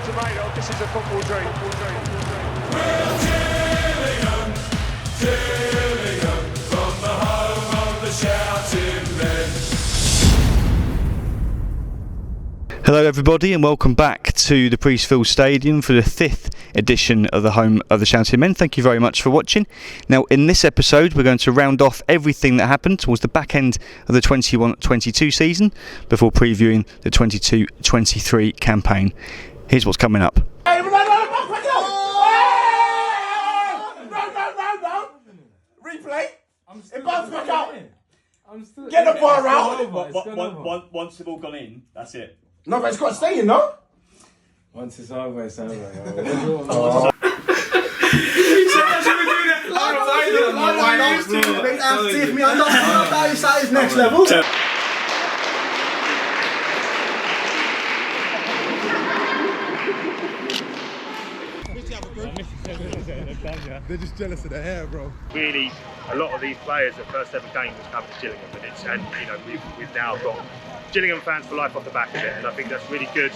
tomato, this is a football dream. We're Gillingham, from the home of the shouting men. Hello everybody and welcome back to the Phill Stadium for the 5th edition of the Home of the Shouting Men. Thank you very much for watching. Now in this episode we're going to round off everything that happened towards the back end of the 21-22 season before previewing the 22-23 campaign. Here's what's coming up. Replay. It bounced back out. Get the bar out. Once they've all gone in, that's it. No, but it's got to stay in, no? Once it's over, it's over. Next level. They're just jealous of the hair, bro. Really, a lot of these players, their first ever game was coming to Gillingham, and you know we've now got Gillingham fans for life off the back of it, and I think that's really good.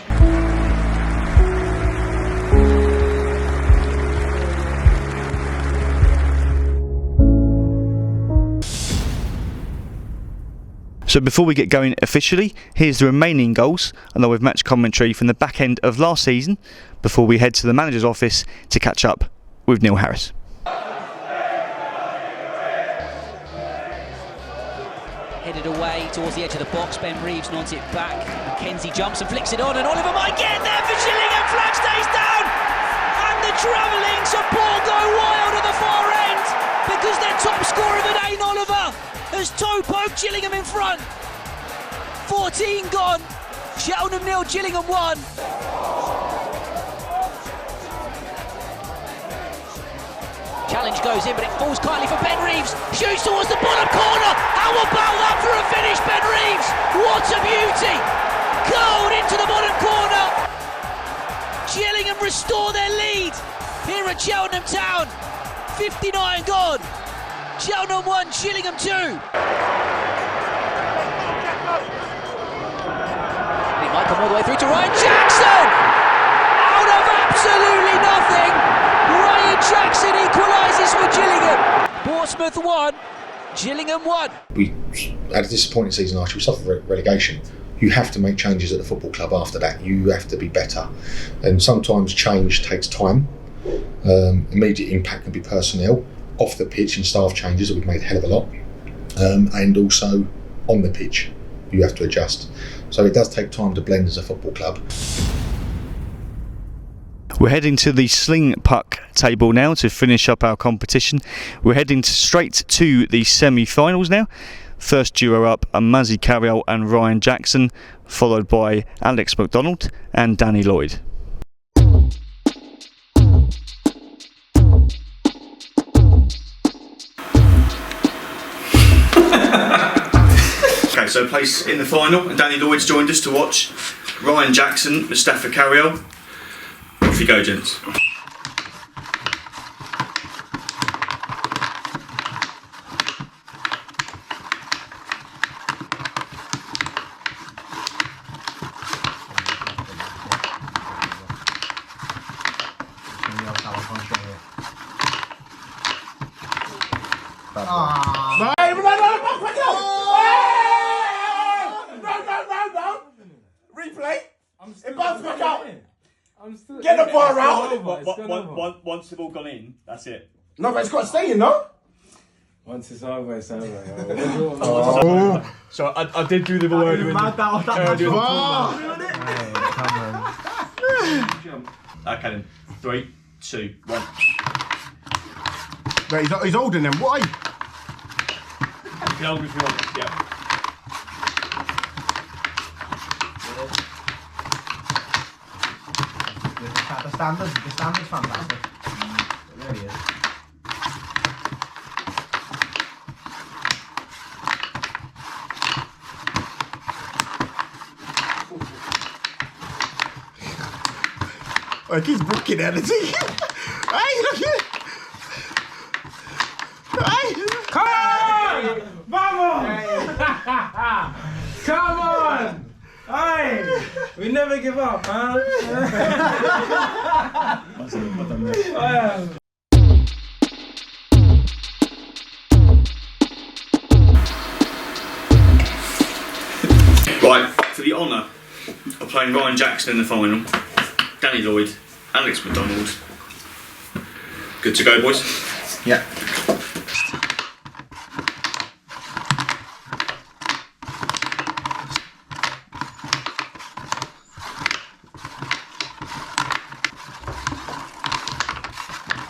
So before we get going officially, here's the remaining goals along with match commentary from the back end of last season before we head to the manager's office to catch up with Neil Harris. Headed away towards the edge of the box, Ben Reeves nods it back, Mackenzie jumps and flicks it on, and Oliver might get there for Gillingham. Flag stays down, and the travelling support go wild at the far end because their top scorer of the day, Oliver, has toe-poked Gillingham in front. 14 gone, Cheltenham 0, Gillingham 1. Challenge goes in, but it falls kindly for Ben Reeves. Shoots towards the bottom corner. How about that for a finish, Ben Reeves? What a beauty! Goal into the bottom corner. Gillingham restore their lead here at Cheltenham Town. 59 gone. Cheltenham 1, Gillingham 2. It might come all the way through to Ryan Jackson. Out of absolutely nothing. Ryan Jackson equalises for Gillingham. Portsmouth 1, Gillingham 1. We had a disappointing season last year. We suffered relegation. You have to make changes at the football club after that. You have to be better. And sometimes change takes time. Immediate impact can be personnel. Off the pitch and staff changes that we've made a hell of a lot. And also on the pitch, you have to adjust. So it does take time to blend as a football club. We're heading to the Sling puck table now to finish up our competition. We're heading straight to the semi-finals now. First duo up are Mazzy Carriel and Ryan Jackson, followed by Alex McDonald and Danny Lloyd. Okay, so place in the final, and Danny Lloyd's joined us to watch Ryan Jackson, Mustafa Carriel. Off you go, gents. Replay. It bounced back out. Get the bar out. Once they've all gone in, that's it. No, but it's got to stay in, no? Once it's over, it's over. So I did do the word with Okay then, 3, 2, 1. Wait, he's holding them. What are you? You can hold if you want, yeah. The standard's fantastic. It really is. Like he's booking at it. Hey, look here. Hey. Come on! Vamos! Come on! Hey! We never give up, huh? Right, for the honour of playing Ryan Jackson in the final, Danny Lloyd, Alex McDonald. Good to go, boys? Yeah.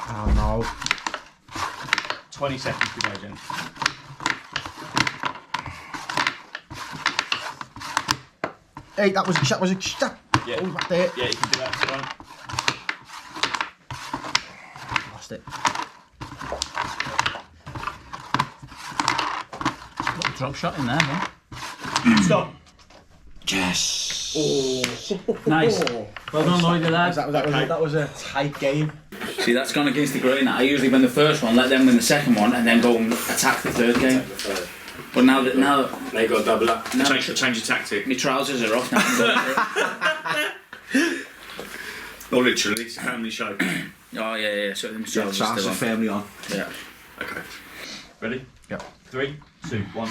Oh no. 20 seconds to go, Jen. Hey, that was a shot. Yeah. Oh, right there. Yeah, you can do that. Right. Lost it. Drop shot in there, man. Stop. Yes. Oh. Nice. Well done, Lloyd, lad. That was a tight game. See, that's gone against the grain. I usually win the first one, let them win the second one, and then go and attack the third game. But now that They got double up. Change your tactic. my trousers are off now. Or literally, it's a family show. Oh yeah. So my trousers are Trousers still on. firmly on. Yeah. Okay. Ready? Yep. 3, 2, 1.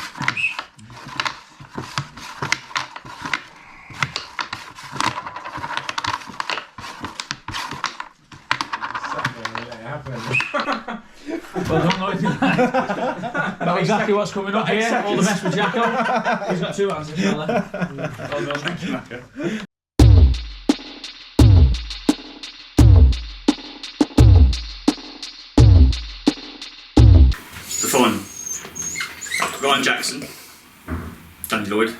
Well done, Lloyd. Know exactly what's coming up here. All the best with Jacko. He's got 2 hands, inshallah. Well done. Thank you, Macca. The final. Ryan Jackson, Danny Lloyd,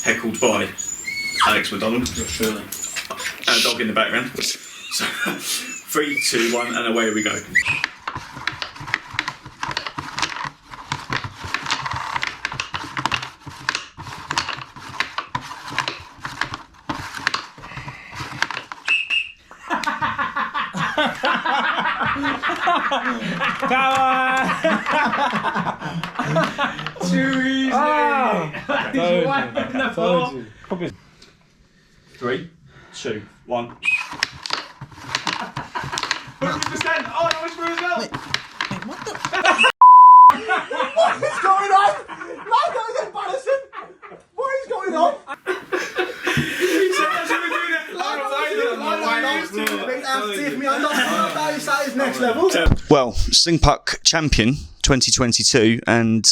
heckled by Alex McDonald. Surely. And a dog in the background. So, 3, 2, 1, and away we go. Too easy. He's wiping the floor. 3, 2, 1. 100%. Oh, that was for as well. What the? What is going on? Like, that was embarrassing. What is going on? Next level. Well, Sling Puck champion 2022 and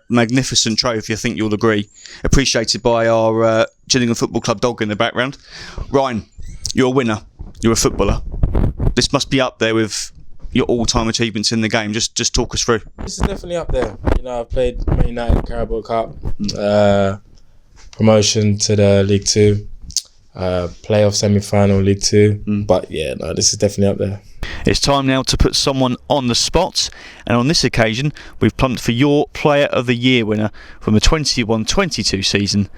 magnificent trophy, I think you'll agree. Appreciated by our Gillingham Football Club dog in the background. Ryan, you're a winner. You're a footballer. This must be up there with your all-time achievements in the game. Just talk us through. This is definitely up there. You know, I've played Man United Carabao Cup, promotion to the League Two, playoff semi-final League Two. But yeah, no, this is definitely up there. It's time now to put someone on the spot, and on this occasion we've plumped for your Player of the Year winner from the 21-22 season,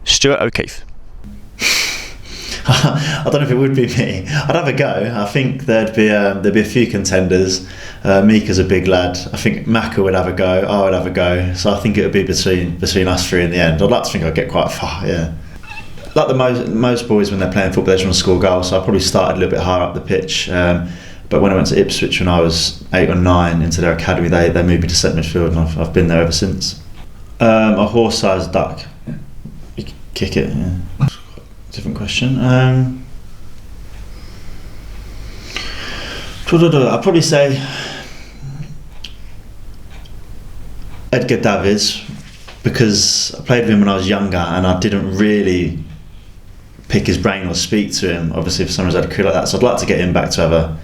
Stuart O'Keefe. I don't know if it would be me. I'd have a go. I think there'd be a few contenders. Mika's a big lad. I think Macca would have a go. I would have a go. So I think it would be between us three in the end. I'd like to think I'd get quite far. Yeah. Like the most boys when they're playing football, they just want to score goals. So I probably started a little bit higher up the pitch. But when I went to Ipswich when I was 8 or 9 into their academy, they moved me to centre midfield, and I've been there ever since. A horse-sized duck. You can kick it. Yeah. Different question. I'd probably say Edgar Davids, because I played with him when I was younger and I didn't really pick his brain or speak to him. Obviously, for someone who's had a career like that, so I'd like to get him back to have a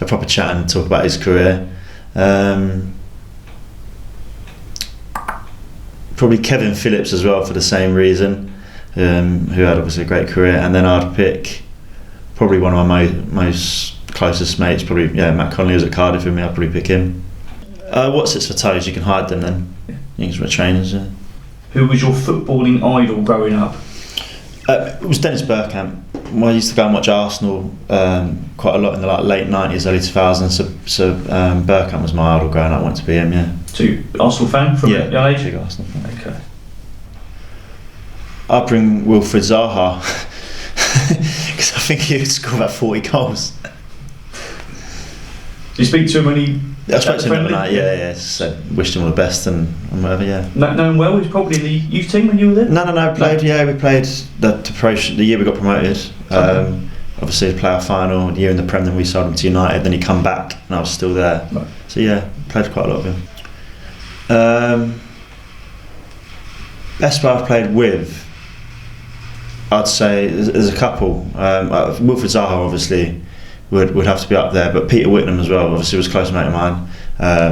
proper chat and talk about his career. Probably Kevin Phillips as well for the same reason. Who had obviously a great career, and then I'd pick probably one of my most closest mates, probably Matt Connolly was at Cardiff with me. I'd probably pick him. What's it for toes? You can hide them then. You can just trainers. Yeah. Who was your footballing idol growing up? It was Dennis Bergkamp. Well, I used to go and watch Arsenal quite a lot in the late 90s, early 2000s. So Bergkamp was my idol growing up. I wanted to be him. Yeah. So Arsenal fan from young age? Big Arsenal fan. Okay. I'll bring Wilfried Zaha because I think he would score about 40 goals. Do you speak to him when he? I spoke to him the other night. Yeah. So wished him all the best and whatever. Yeah. Know him well. He was probably in the youth team when you were there. No. Played. Yeah, we played the year we got promoted. Obviously, the playoff final. The year in the Prem, then we sold him to United. Then he come back, and I was still there. Right. So yeah, played quite a lot of him. Best player I've played with, I'd say there's a couple. Wilfried Zaha obviously would have to be up there, but Peter Whitnam as well. Obviously was a close mate of mine.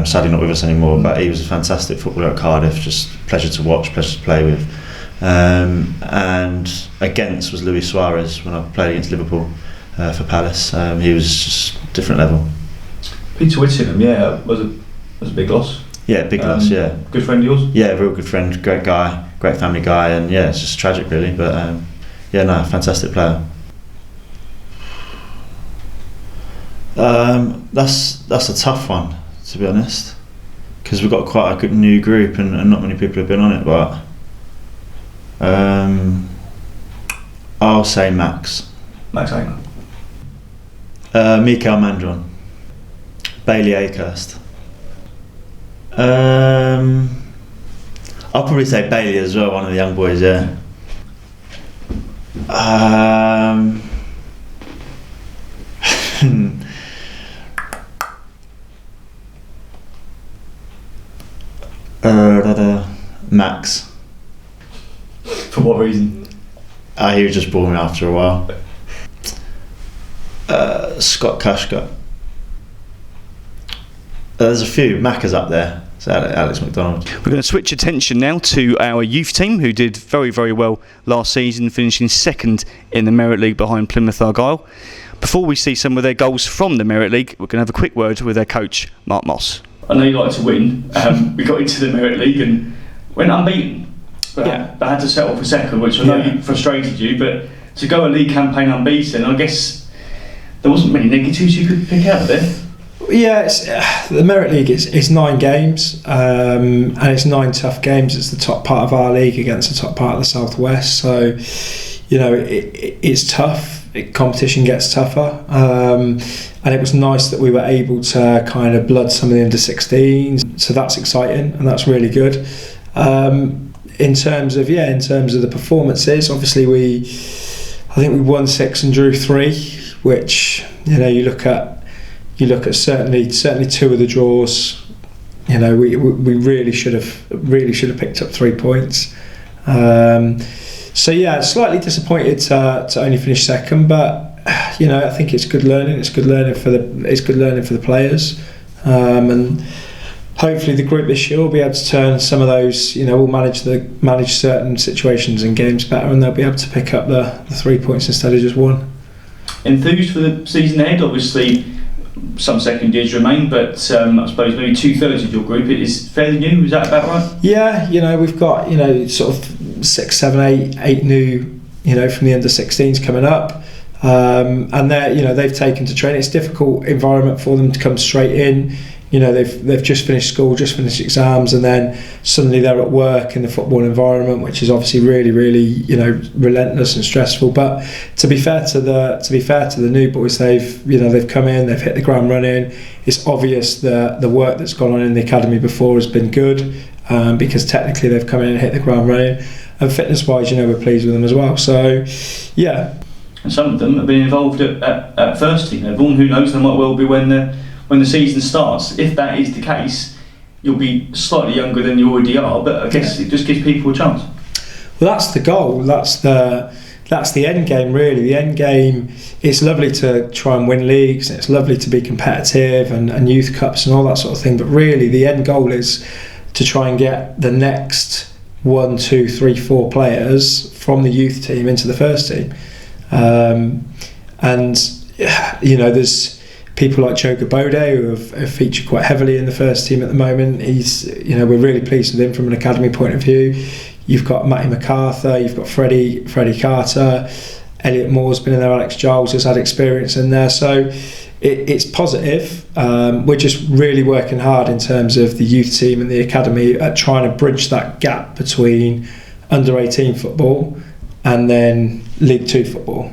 Sadly not with us anymore, but he was a fantastic footballer at Cardiff. Just pleasure to watch, pleasure to play with. And against was Luis Suarez when I played against Liverpool for Palace. He was just different level. Peter Whittingham, was a big loss. Yeah, big loss. Yeah, good friend of yours. Yeah, real good friend, great guy, great family guy, and yeah, it's just tragic really. But fantastic player. That's a tough one, to be honest, because we've got quite a good new group and not many people have been on it. But I'll say Max Hanger. Mikael Mandron. Bailey Akehurst. I'll probably say Bailey as well, one of the young boys. Yeah. Max. For what reason? He was just boring after a while. Scott Kashka. There's a few. Macca's up there. So Alex McDonald. We're going to switch attention now to our youth team, who did very, very well last season, finishing second in the Merit League behind Plymouth Argyle. Before we see some of their goals from the Merit League, we're going to have a quick word with their coach, Mark Moss. I know you like to win. We got into the Merit League and went unbeaten. But I had to settle for second, which I know frustrated you. But to go a league campaign unbeaten, I guess there wasn't many negatives you could pick out of it. Yeah, the Merit League is 9 games, and it's 9 tough games. It's the top part of our league against the top part of the Southwest. So, it's tough. Competition gets tougher, and it was nice that we were able to kind of blood some of the under 16s. So that's exciting and that's really good. In terms of the performances, obviously I think we won 6 and drew 3, which you look at certainly 2 of the draws. We really should have picked up 3 points. So slightly disappointed to only finish second, but I think it's good learning. It's good learning for the players, and hopefully the group this year will be able to turn some of those. We'll manage certain situations and games better, and they'll be able to pick up the 3 points instead of just 1. Enthused for the season ahead? Obviously, some second years remain, but I suppose maybe 2/3 of your group is fairly new. Is that about right? Yeah, we've got sort of 6, 7, 8 new from the under 16s coming up, and they've taken to training. It's a difficult environment for them to come straight in. They've just finished school, just finished exams, and then suddenly they're at work in the football environment, which is obviously really, really relentless and stressful. But to be fair to the new boys, they've come in, they've hit the ground running. It's obvious that the work that's gone on in the academy before has been good, because technically they've come in and hit the ground running, and fitness-wise, we're pleased with them as well. So, yeah. And some of them have been involved at first team. Everyone who knows them might well be when the season starts. If that is the case, you'll be slightly younger than you already are, but I guess it just gives people a chance. Well, that's the goal. That's the end game, really. The end game, it's lovely to try and win leagues, and it's lovely to be competitive and youth cups and all that sort of thing, but really the end goal is to try and get the next 1, 2, 3, 4 players from the youth team into the first team. There's people like Joe Gabode who have featured quite heavily in the first team at the moment. We're really pleased with him from an academy point of view. You've got Matty MacArthur, you've got Freddie Carter, Elliot Moore's been in there, Alex Giles has had experience in there. So it's positive. We're just really working hard in terms of the youth team and the academy at trying to bridge that gap between under 18 football and then League Two football.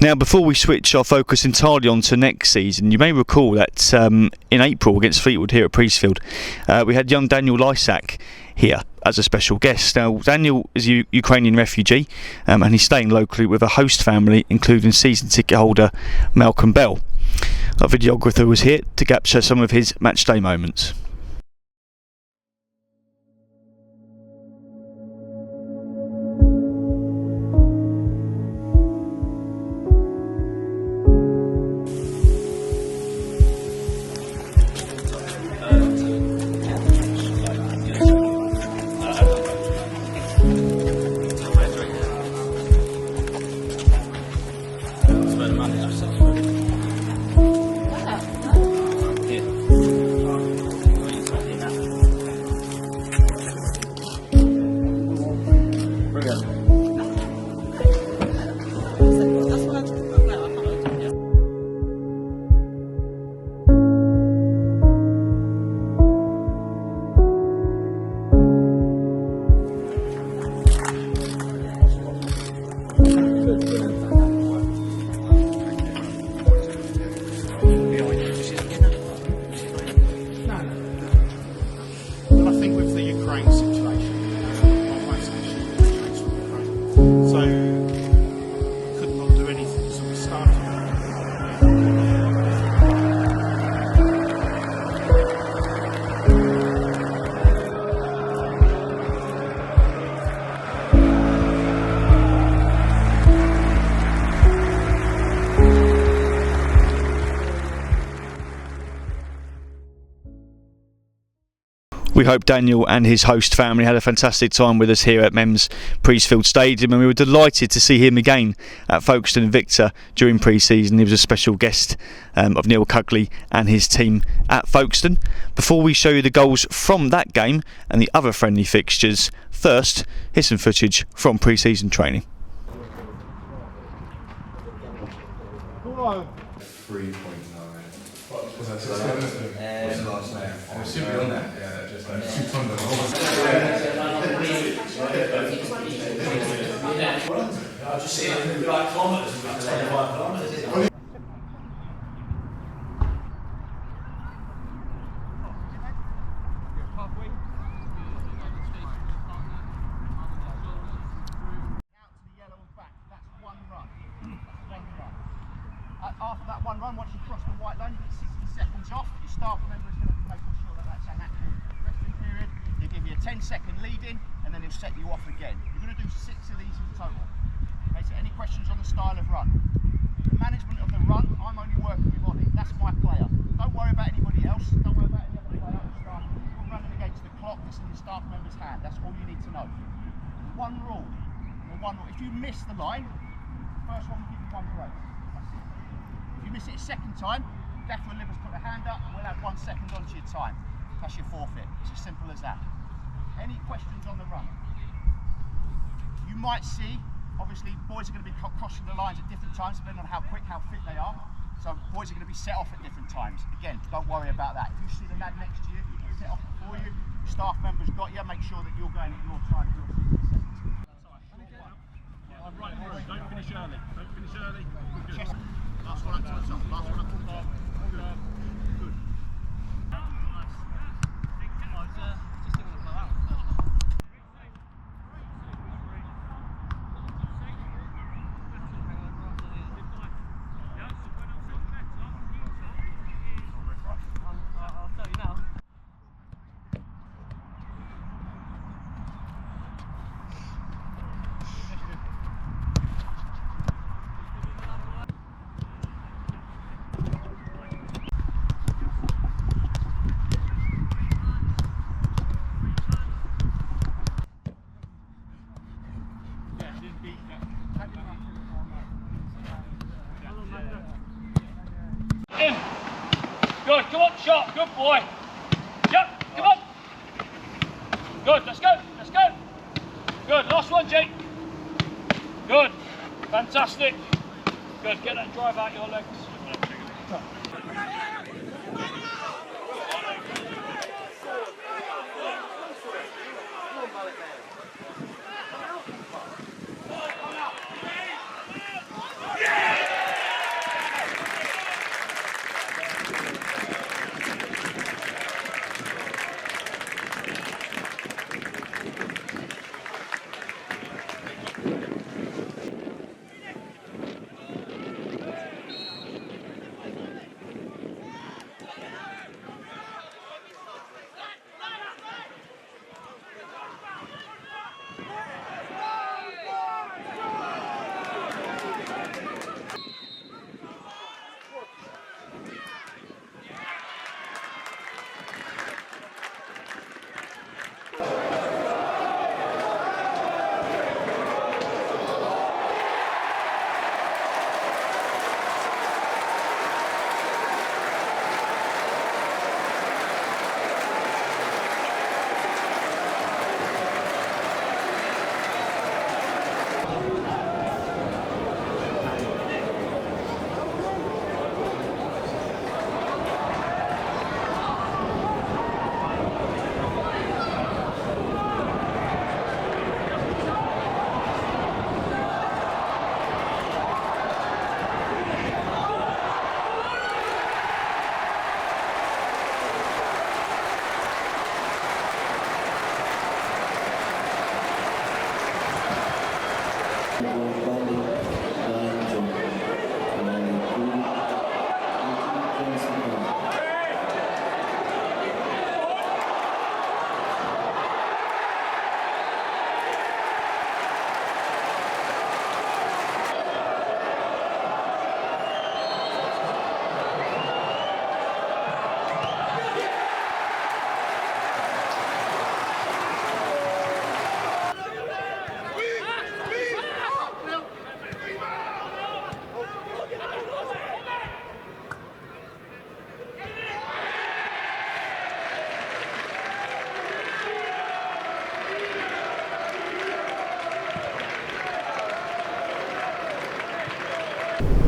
Now, before we switch our focus entirely on to next season, you may recall that in April against Fleetwood here at Priestfield, we had young Daniel Lysak here as a special guest. Now, Daniel is a Ukrainian refugee and he's staying locally with a host family, including season ticket holder Malcolm Bell. Our videographer was here to capture some of his matchday moments. training situation. My wife's actually trains from Ukraine, so could not do anything. So we started. We hope Daniel and his host family had a fantastic time with us here at Mems Priestfield Stadium, and we were delighted to see him again at Folkestone Victor during pre-season. He was a special guest of Neil Cugley and his team at Folkestone. Before we show you the goals from that game and the other friendly fixtures, first, here's some footage from pre-season training. 3.9. What was that? What's the last name? It should be on that. Yeah, just like 600. I'll just see it in like kilometres, like 25 kilometres. After that one run, once you cross the white line, you get 60 seconds off. Your staff member is going to be making sure that that's an accurate resting period. He'll give you a 10-second lead in, and then he'll set you off again. You're going to do 6 of these in total. Okay, so any questions on the style of run? The management of the run, I'm only working with Ollie. That's my player. Don't worry about anybody else. Don't worry about any other player on the staff. You're running against the clock. It's in your staff member's hand. That's all you need to know. One rule. If you miss the line, the first one will give you 1 break. If you miss it a second time, Gaffer and Livers put a hand up, and we'll add 1 second onto your time. That's your forfeit. It's as simple as that. Any questions on the run? You might see, obviously, boys are going to be crossing the lines at different times, depending on how quick, how fit they are. So boys are going to be set off at different times. Again, don't worry about that. If you see the lad next to you, set off before you, staff members got you, make sure that you're going at your time. Right, don't finish early. Don't finish early. Good. Last one up to the top. Last one up to the top. Good. I'll tell you now. Good, come on, shot, good boy. Yep, come on. Good, let's go, let's go. Good, last one, Jake. Good, fantastic. Good, get that drive out your legs.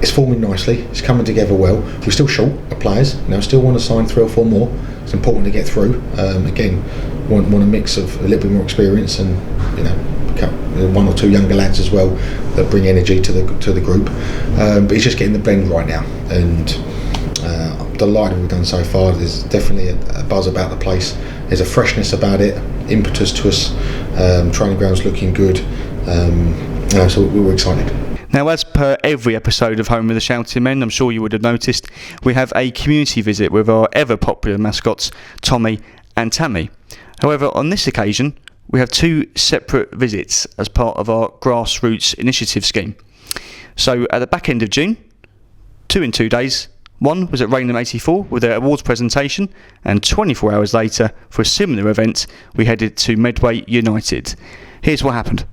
it's forming nicely. It's coming together well. We're still short of players. Still want to sign 3 or 4 more. It's important to get through. Again, want a mix of a little bit more experience and 1 or 2 younger lads as well that bring energy to the group. But it's just getting the blend right now, and I'm delighted with what we've done so far. There's definitely a buzz about the place. There's a freshness about it, impetus to us. Training ground's looking good. So we were excited. Now, as per every episode of Home of the Shouting Men, I'm sure you would have noticed, we have a community visit with our ever popular mascots, Tommy and Tammy. However, on this occasion, we have 2 separate visits as part of our grassroots initiative scheme. So at the back end of June, 2 in 2 days, one was at Rainham 84 with their awards presentation, and 24 hours later, for a similar event, we headed to Medway United. Here's what happened.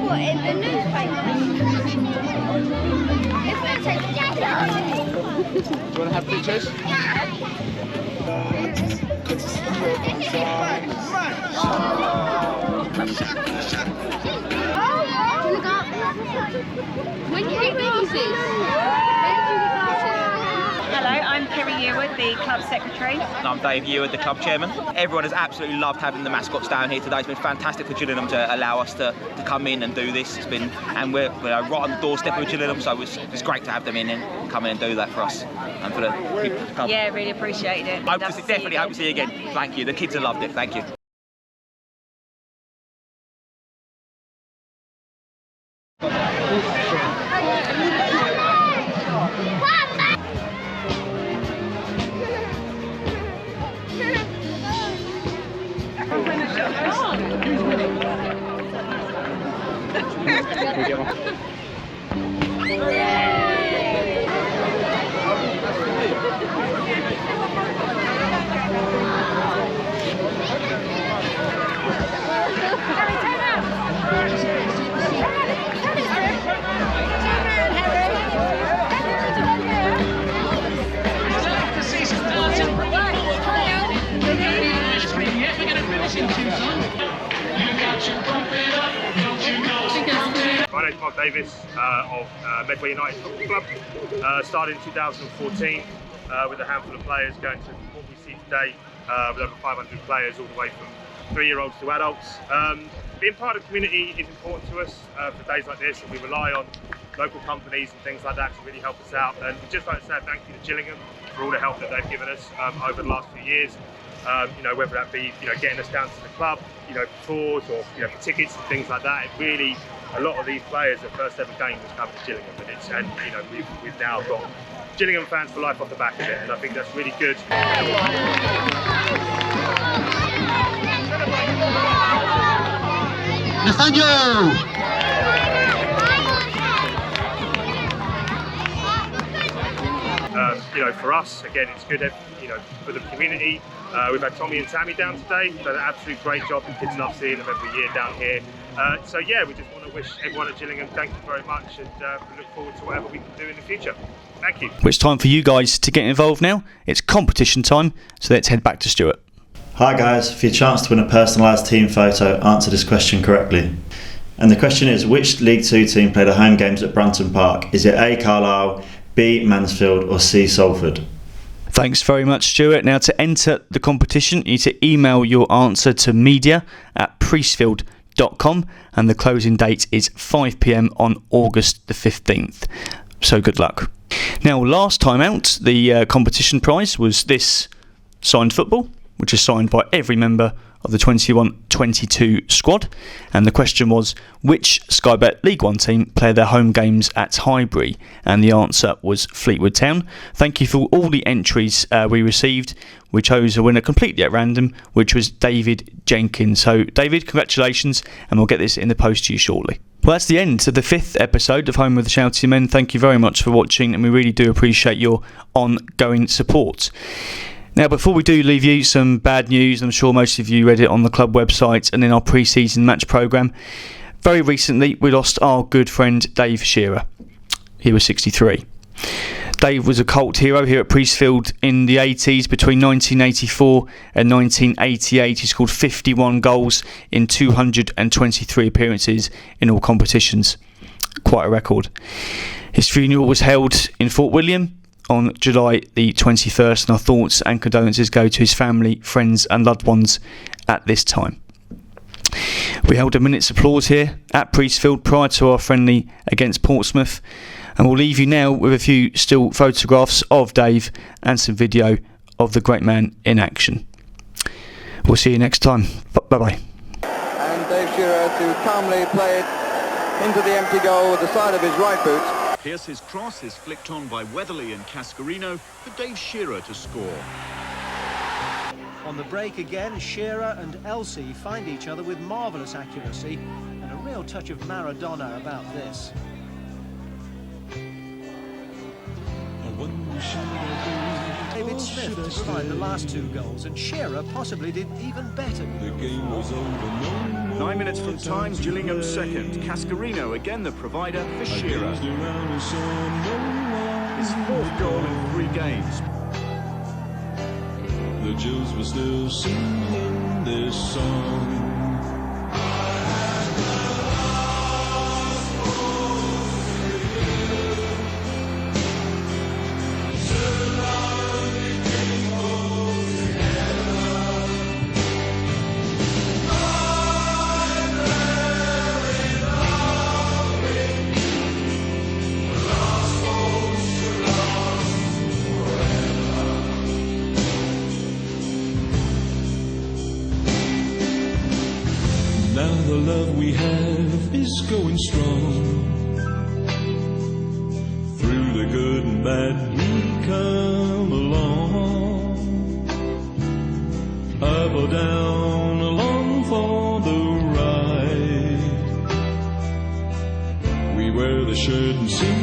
What, in the newspaper? It's going to take a jacket. Do you want to have pictures? When do you get glasses? Hello, I'm Kerry Yearwood, the club secretary. And I'm Dave Yearwood, the club chairman. Everyone has absolutely loved having the mascots down here today. It's been fantastic for Gillingham to allow us to come in and do this. It's been, and we're right on the doorstep of Gillingham, so it's great to have them in and come in and do that for us and for the people to come. Yeah, really appreciated it. Definitely hope to see you again. Thank you. The kids have loved it. Thank you. My name's Mark Davis of Medway United Football Club. Started in 2014 with a handful of players going to what we see today with over 500 players all the way from 3-year-olds to adults. Being part of the community is important to us for days like this, and we rely on local companies and things like that to really help us out. And we'd just like to say thank you to Gillingham for all the help that they've given us over the last few years. Whether that be getting us down to the club, for tours or for tickets and things like that. It really, a lot of these players, their first ever game was coming to Gillingham, and we've now got Gillingham fans for life off the back of it, and I think that's really good. For us, again, it's good, for the community. We've had Tommy and Tammy down today, done an absolute great job. The kids love seeing them every year down here. So yeah, we just want to wish everyone at Gillingham thank you very much, and we look forward to whatever we can do in the future. Thank you. Well, it's time for you guys to get involved now. It's competition time, so let's head back to Stuart. Hi guys, for your chance to win a personalised team photo, answer this question correctly. And the question is, which League 2 team played their home games at Brunton Park? Is it A, Carlisle, B, Mansfield or C, Salford? Thanks very much, Stuart. Now, to enter the competition, you need to email your answer to media@priestfield.com, and the closing date is 5 p.m. on August the 15th. So good luck. Now, last time out, the competition prize was this signed football, which is signed by every member of the 21-22 squad, and the question was, which Sky Bet League 1 team play their home games at Highbury? And the answer was Fleetwood Town. Thank you for all the entries we received. We chose a winner completely at random, which was David Jenkins. So David, congratulations, and we'll get this in the post to you shortly. Well, that's the end of the 5th episode of Home of the Shouting Men. Thank you very much for watching, and we really do appreciate your ongoing support. Now, before we do leave you, some bad news. I'm sure most of you read it on the club website and in our pre-season match programme. Very recently, we lost our good friend Dave Shearer. He was 63. Dave was a cult hero here at Priestfield in the 80s. Between 1984 and 1988, he scored 51 goals in 223 appearances in all competitions. Quite a record. His funeral was held in Fort William on July the 21st, and our thoughts and condolences go to his family, friends and loved ones at this time. We held a minute's applause here at Priestfield prior to our friendly against Portsmouth, and we'll leave you now with a few still photographs of Dave and some video of the great man in action. We'll see you next time. Bye-bye. And Dave Shearer to calmly play it into the empty goal with the side of his right boot. Pierce's cross is flicked on by Weatherly and Cascarino for Dave Shearer to score. On the break again, Shearer and Elsie find each other with marvellous accuracy and a real touch of Maradona about this. David Smith to provide the last 2 goals, and Shearer possibly did even better. The game was over. 9 minutes from time, Gillingham second. Cascarino again the provider for Shearer. His 4th goal in 3 games. The Jews were still singing this song. Now the love we have is going strong. Through the good and bad we come along. Up or down, along for the ride. We wear the shirt and sing